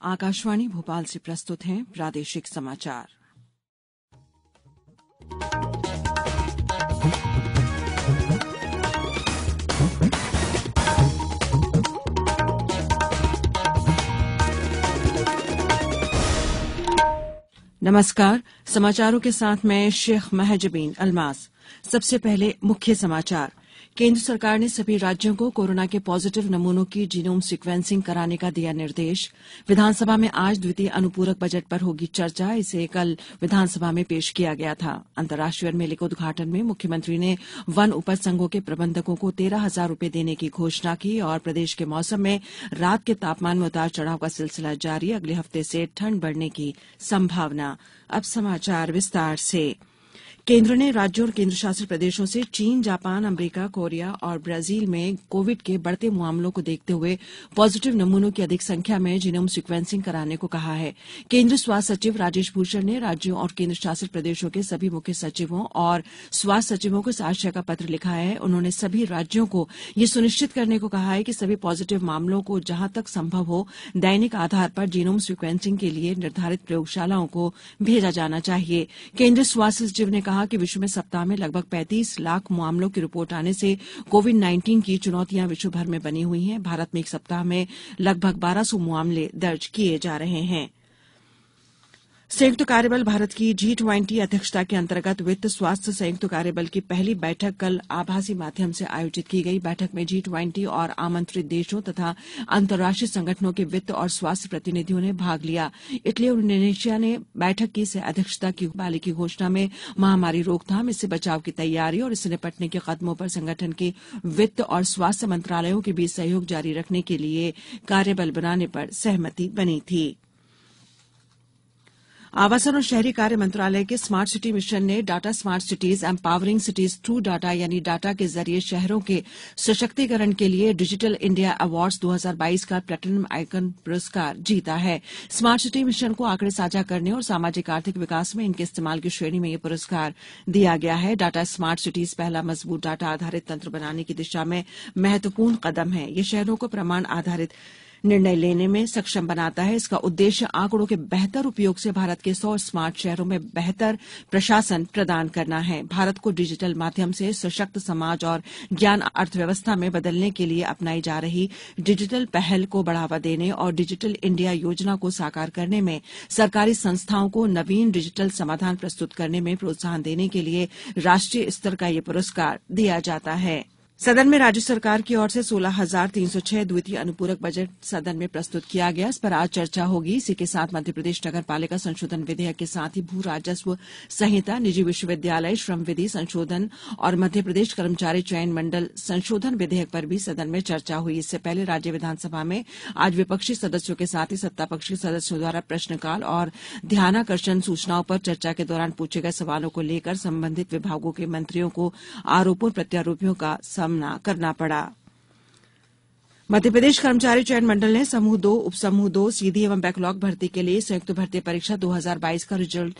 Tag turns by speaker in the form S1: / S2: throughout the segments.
S1: आकाशवाणी भोपाल से प्रस्तुत हैं प्रादेशिक समाचार। नमस्कार, समाचारों के साथ मैं शेख महजबीन अल्मास। सबसे पहले मुख्य समाचार। केंद्र सरकार ने सभी राज्यों को कोरोना के पॉजिटिव नमूनों की जीनोम सीक्वेंसिंग कराने का दिया निर्देश। विधानसभा में आज द्वितीय अनुपूरक बजट पर होगी चर्चा। इसे कल विधानसभा में पेश किया गया था। अंतर्राष्ट्रीय वन मेले के उद्घाटन में मुख्यमंत्री ने वन उपज संघों के प्रबंधकों को 13,000 रूपये देने की घोषणा की। और प्रदेश के मौसम में रात के तापमान में उतार चढ़ाव का सिलसिला जारी। अगले हफ्ते से ठंड बढ़ने की संभावना। अब समाचार विस्तार से। केंद्र ने राज्यों और केंद्र शासित प्रदेशों से चीन, जापान, अमेरिका, कोरिया और ब्राजील में कोविड के बढ़ते मामलों को देखते हुए पॉजिटिव नमूनों की अधिक संख्या में जीनोम सीक्वेंसिंग कराने को कहा है। केंद्रीय स्वास्थ्य सचिव राजेश भूषण ने राज्यों और केंद्र शासित प्रदेशों के सभी मुख्य सचिवों और स्वास्थ्य सचिवों को इस आशय का पत्र लिखा है। उन्होंने सभी राज्यों को यह सुनिश्चित करने को कहा है कि सभी पॉजिटिव मामलों को जहां तक संभव हो दैनिक आधार पर जीनोम सीक्वेंसिंग के लिए निर्धारित प्रयोगशालाओं को भेजा जाना चाहिए। केंद्रीय स्वास्थ्य सचिव ने कहा कि विश्व में सप्ताह में लगभग 35 लाख मामलों की रिपोर्ट आने से कोविड-19 की चुनौतियां विश्व भर में बनी हुई हैं। भारत में एक सप्ताह में लगभग 1200 मामले दर्ज किए जा रहे हैं। संयुक्त कार्यबल भारत की G20 अध्यक्षता के अंतर्गत वित्त स्वास्थ्य संयुक्त कार्यबल की पहली बैठक कल आभासी माध्यम से आयोजित की गई। बैठक में G20 और आमंत्रित देशों तथा अंतर्राष्ट्रीय संगठनों के वित्त और स्वास्थ्य प्रतिनिधियों ने भाग लिया। इटली और इंडोनेशिया ने बैठक की अध्यक्षता की वाले की घोषणा में महामारी रोकथाम, इससे बचाव की तैयारी और इससे निपटने के कदमों पर संगठन के वित्त और स्वास्थ्य मंत्रालयों के बीच सहयोग जारी रखने के लिए कार्यबल बनाने पर सहमति बनी थी। आवासन और शहरी कार्य मंत्रालय के स्मार्ट सिटी मिशन ने data smart cities empowering cities through data यानी डाटा के जरिए शहरों के सशक्तिकरण के लिए डिजिटल इंडिया अवार्ड्स 2022 का प्लेटिनम आइकन पुरस्कार जीता है। स्मार्ट सिटी मिशन को आंकड़े साझा करने और सामाजिक आर्थिक विकास में इनके इस्तेमाल की श्रेणी में यह पुरस्कार दिया गया है। डाटा स्मार्ट सिटीज पहला मजबूत डाटा आधारित तंत्र बनाने की दिशा में महत्वपूर्ण कदम है। ये शहरों को प्रमाण आधारित निर्णय लेने में सक्षम बनाता है। इसका उद्देश्य आंकड़ों के बेहतर उपयोग से भारत के 100 स्मार्ट शहरों में बेहतर प्रशासन प्रदान करना है। भारत को डिजिटल माध्यम से सशक्त समाज और ज्ञान अर्थव्यवस्था में बदलने के लिए अपनाई जा रही डिजिटल पहल को बढ़ावा देने और डिजिटल इंडिया योजना को साकार करने में सरकारी संस्थाओं को नवीन डिजिटल समाधान प्रस्तुत करने में प्रोत्साहन देने के लिए राष्ट्रीय स्तर का ये पुरस्कार दिया जाता है। सदन में राज्य सरकार की ओर से 16,306 द्वितीय अनुपूरक बजट सदन में प्रस्तुत किया गया। इस पर आज चर्चा होगी। इसी के साथ मध्यप्रदेश नगर पालिका संशोधन विधेयक के साथ ही भू राजस्व संहिता, निजी विश्वविद्यालय श्रम विधि संशोधन और मध्यप्रदेश कर्मचारी चयन मंडल संशोधन विधेयक पर भी सदन में चर्चा हुई। इससे पहले राज्य विधानसभा में आज विपक्षी सदस्यों के साथ ही सत्तापक्ष के सदस्यों द्वारा प्रश्नकाल और ध्यानाकर्षण सूचनाओं पर चर्चा के दौरान पूछे गए सवालों को लेकर संबंधित विभागों के मंत्रियों को आरोपों प्रत्यारोपों का सामना करना पड़ा। मध्यप्रदेश कर्मचारी चयन मंडल ने समूह 2, उपसमूह 2, सीधी एवं बैकलॉग भर्ती के लिए संयुक्त भर्ती परीक्षा 2022 का रिजल्ट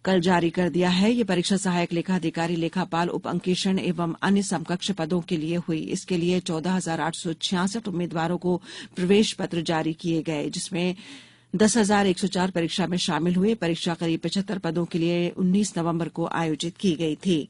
S1: कल जारी कर दिया है। ये परीक्षा सहायक लेखा अधिकारी, लेखापाल, उप अंकेषण एवं अन्य समकक्ष पदों के लिए हुई। इसके लिए 14,866 उम्मीदवारों को प्रवेश पत्र जारी किए गए, जिसमें 10,104 परीक्षा में शामिल हुए। परीक्षा करीब 75 पदों के लिए 19 नवंबर को आयोजित की गई थी।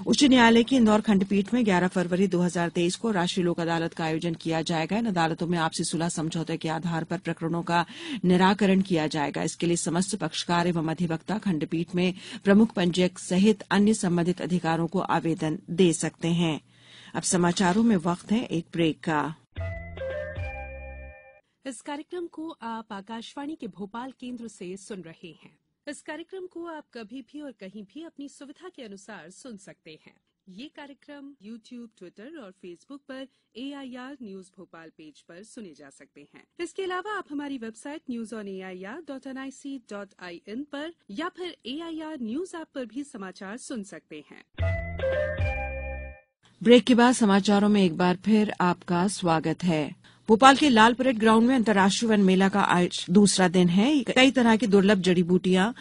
S1: उच्च न्यायालय की इंदौर खंडपीठ में 11 फरवरी 2023 को राष्ट्रीय लोक अदालत का आयोजन किया जाएगा। इन अदालतों में आपसी सुलह समझौते के आधार पर प्रकरणों का निराकरण किया जाएगा। इसके लिए समस्त पक्षकार एवं अधिवक्ता खंडपीठ में प्रमुख पंजीयक सहित अन्य संबंधित अधिकारों को आवेदन दे सकते हैं। अब समाचारों में वक्त है एक ब्रेक का।
S2: इस कार्यक्रम को आप आकाशवाणी के भोपाल केंद्र से सुन रहे हैं। इस कार्यक्रम को आप कभी भी और कहीं भी अपनी सुविधा के अनुसार सुन सकते हैं। ये कार्यक्रम YouTube, ट्विटर और फेसबुक पर AIR न्यूज भोपाल पेज पर सुने जा सकते हैं। इसके अलावा आप हमारी वेबसाइट newsonair.nic.in पर या फिर AIR न्यूज ऐप पर भी समाचार सुन सकते हैं।
S1: ब्रेक के बाद समाचारों में एक बार फिर आपका स्वागत है। भोपाल के लाल परेड ग्राउंड में अंतर्राष्ट्रीय वन मेला का आज दूसरा दिन है। कई तरह की दुर्लभ जड़ी बूटियां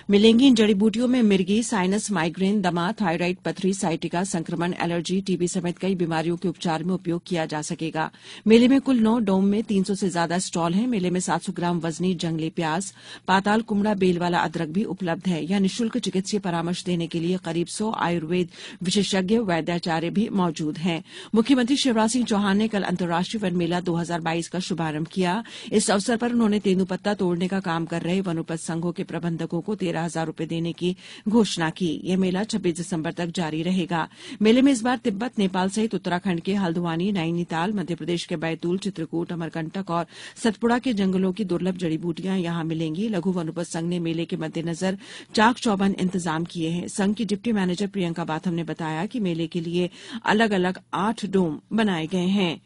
S1: मिलेंगी। इन जड़ी बूटियों में मिर्गी, साइनस, माइग्रेन, दमा, थायराइड, पथरी, साइटिका, संक्रमण, एलर्जी, टीबी समेत कई बीमारियों के उपचार में उपयोग किया जा सकेगा। मेले में कुल 9 डोम में 300 से ज्यादा स्टॉल हैं। मेले में 700 ग्राम वजनी जंगली प्याज, पाताल कुमड़ा, बेल वाला अदरक भी उपलब्ध है। यह निःशुल्क चिकित्सीय परामर्श देने के लिए करीब 100 आयुर्वेद विशेषज्ञ वैद्याचार्य भी मौजूद हैं। मुख्यमंत्री शिवराज सिंह चौहान ने कल अंतर्राष्ट्रीय वन मेला 2022 का शुभारंभ किया। इस अवसर पर उन्होंने तेंदुपत्ता तोड़ने का काम कर रहे वनोपज संघों के प्रबंधकों को 13,000 रूपये देने की घोषणा की। यह मेला 26 दिसंबर तक जारी रहेगा। मेले में इस बार तिब्बत, नेपाल सहित उत्तराखंड के हल्द्वानी, नैनीताल, मध्य प्रदेश के बैतूल, चित्रकूट, अमरकंटक और सतपुड़ा के जंगलों की दुर्लभ जड़ी बूटियां यहां मिलेंगी। लघु वनोपज संघ ने मेले के मद्देनजर चाक चौबंद इंतजाम किए हैं। संघ की डिप्टी मैनेजर प्रियंका बाथम ने बताया कि मेले के लिए अलग अलग 8 डोम बनाए गए हैं।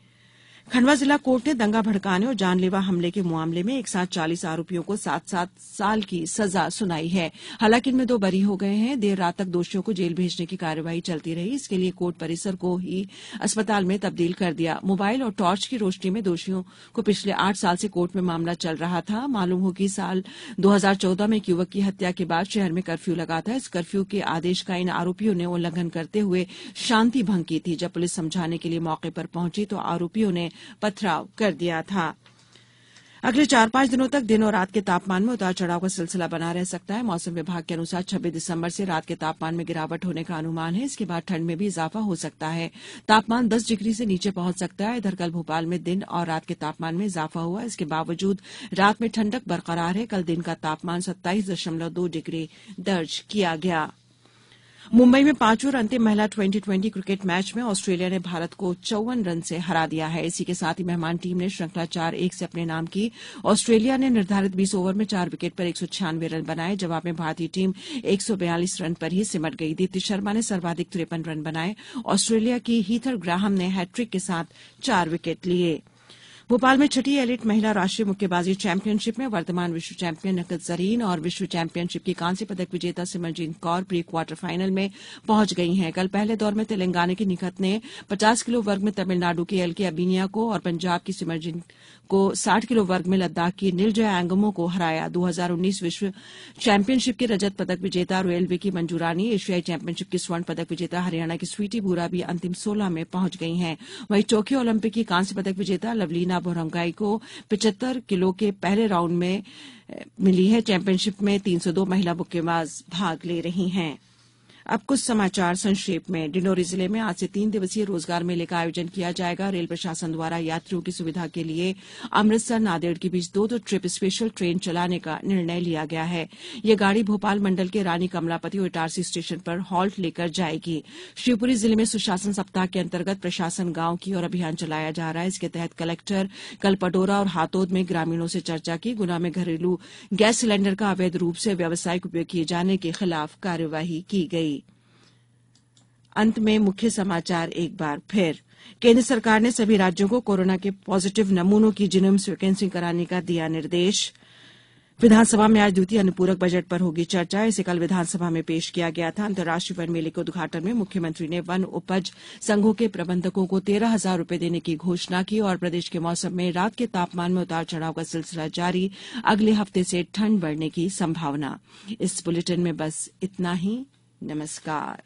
S1: खंडवा जिला कोर्ट ने दंगा भड़काने और जानलेवा हमले के मामले में एक साथ 40 आरोपियों को 7-7 साल की सजा सुनाई है। हालांकि इनमें 2 बरी हो गए हैं। देर रात तक दोषियों को जेल भेजने की कार्यवाही चलती रही। इसके लिए कोर्ट परिसर को ही अस्पताल में तब्दील कर दिया। मोबाइल और टॉर्च की रोशनी में दोषियों को पिछले 8 साल से कोर्ट में मामला चल रहा था। मालूम हो कि साल 2014 में एक युवक की हत्या के बाद शहर में कर्फ्यू लगा था। इस कर्फ्यू के आदेश का इन आरोपियों ने उल्लंघन करते हुए शांति भंग की थी। जब पुलिस समझाने के लिए मौके पर पहुंची तो आरोपियों ने पथराव कर दिया था। अगले 4-5 दिनों तक दिन और रात के तापमान में उतार चढ़ाव का सिलसिला बना रह सकता है। मौसम विभाग के अनुसार 26 दिसंबर से रात के तापमान में गिरावट होने का अनुमान है। इसके बाद ठंड में भी इजाफा हो सकता है। तापमान 10 डिग्री से नीचे पहुंच सकता है। इधर कल भोपाल में दिन और रात के तापमान में इजाफा हुआ। इसके बावजूद रात में ठंडक बरकरार है। कल दिन का तापमान 27.2 डिग्री दर्ज किया गया। मुंबई में 5वें और अंतिम महिला 2020 क्रिकेट मैच में ऑस्ट्रेलिया ने भारत को 54 रन से हरा दिया है। इसी के साथ ही मेहमान टीम ने श्रृंखला 4-1 से अपने नाम की। ऑस्ट्रेलिया ने निर्धारित 20 ओवर में 4 विकेट पर 196 रन बनाए। जवाब में भारतीय टीम 142 रन पर ही सिमट गई। दीप्ति शर्मा ने सर्वाधिक 53 रन बनाए। ऑस्ट्रेलिया की हीथर ग्राहम ने हैट्रिक के साथ 4 विकेट लिए। भोपाल में 6ठी एलिट महिला राष्ट्रीय मुक्केबाजी चैंपियनशिप में वर्तमान विश्व चैंपियन निखत जरीन और विश्व चैंपियनशिप की कांस्य पदक विजेता Simarjeet Kaur pre quarter final में पहुंच गई हैं। कल पहले दौर में तेलंगाना की निखत ने 50 किलो वर्ग में तमिलनाडु की एलके अबिनिया को और पंजाब की सिमरजीत को 60 किलो वर्ग में लद्दाख की नीलजय एंगमो को हराया। 2019 विश्व चैंपियनशिप की रजत पदक विजेता रोयलवी की मंजू रानी, एशियाई चैंपियनशिप की स्वर्ण पदक विजेता हरियाणा की स्वीटी बुरा भी अंतिम 16 में पहुंच गई हैं। वहीं टोक्यो ओलंपिक की कांस्य पदक विजेता लवलीना बोरंगाई को 75 किलो के पहले राउंड में मिली है। चैंपियनशिप में 302 महिला मुक्केबाज भाग ले रही हैं। अब कुछ समाचार संक्षेप में। डिंडोरी जिले में आज से 3 दिवसीय रोजगार मेले का आयोजन किया जाएगा। रेल प्रशासन द्वारा यात्रियों की सुविधा के लिए अमृतसर नांदेड़ के बीच 2 ट्रिप स्पेशल ट्रेन चलाने का निर्णय लिया गया है। ये गाड़ी भोपाल मंडल के रानी कमलापति और इटारसी स्टेशन पर हॉल्ट लेकर जाएगी। शिवपुरी जिले में सुशासन सप्ताह के अंतर्गत प्रशासन गांव की ओर अभियान चलाया जा रहा है। इसके तहत कलेक्टर कल पडोरा और हातोद में ग्रामीणों से चर्चा की। गुना में घरेलू गैस सिलेंडर का अवैध रूप से व्यावसायिक उपयोग किए जाने के खिलाफ कार्यवाही की गई। अंत में मुख्य समाचार एक बार फिर। केंद्र सरकार ने सभी राज्यों को कोरोना के पॉजिटिव नमूनों की जीनोम सीक्वेंसिंग कराने का दिया निर्देश। विधानसभा में आज द्वितीय अनुपूरक बजट पर होगी चर्चा। इसे कल विधानसभा में पेश किया गया था। अंतर्राष्ट्रीय वन मेले के उद्घाटन में मुख्यमंत्री ने वन उपज संघों के प्रबंधकों को 13,000 रूपये देने की घोषणा की। और प्रदेश के मौसम में रात के तापमान में उतार चढ़ाव का सिलसिला जारी। अगले हफ्ते से ठंड बढ़ने की संभावना। इस बुलेटिन में बस इतना ही। नमस्कार।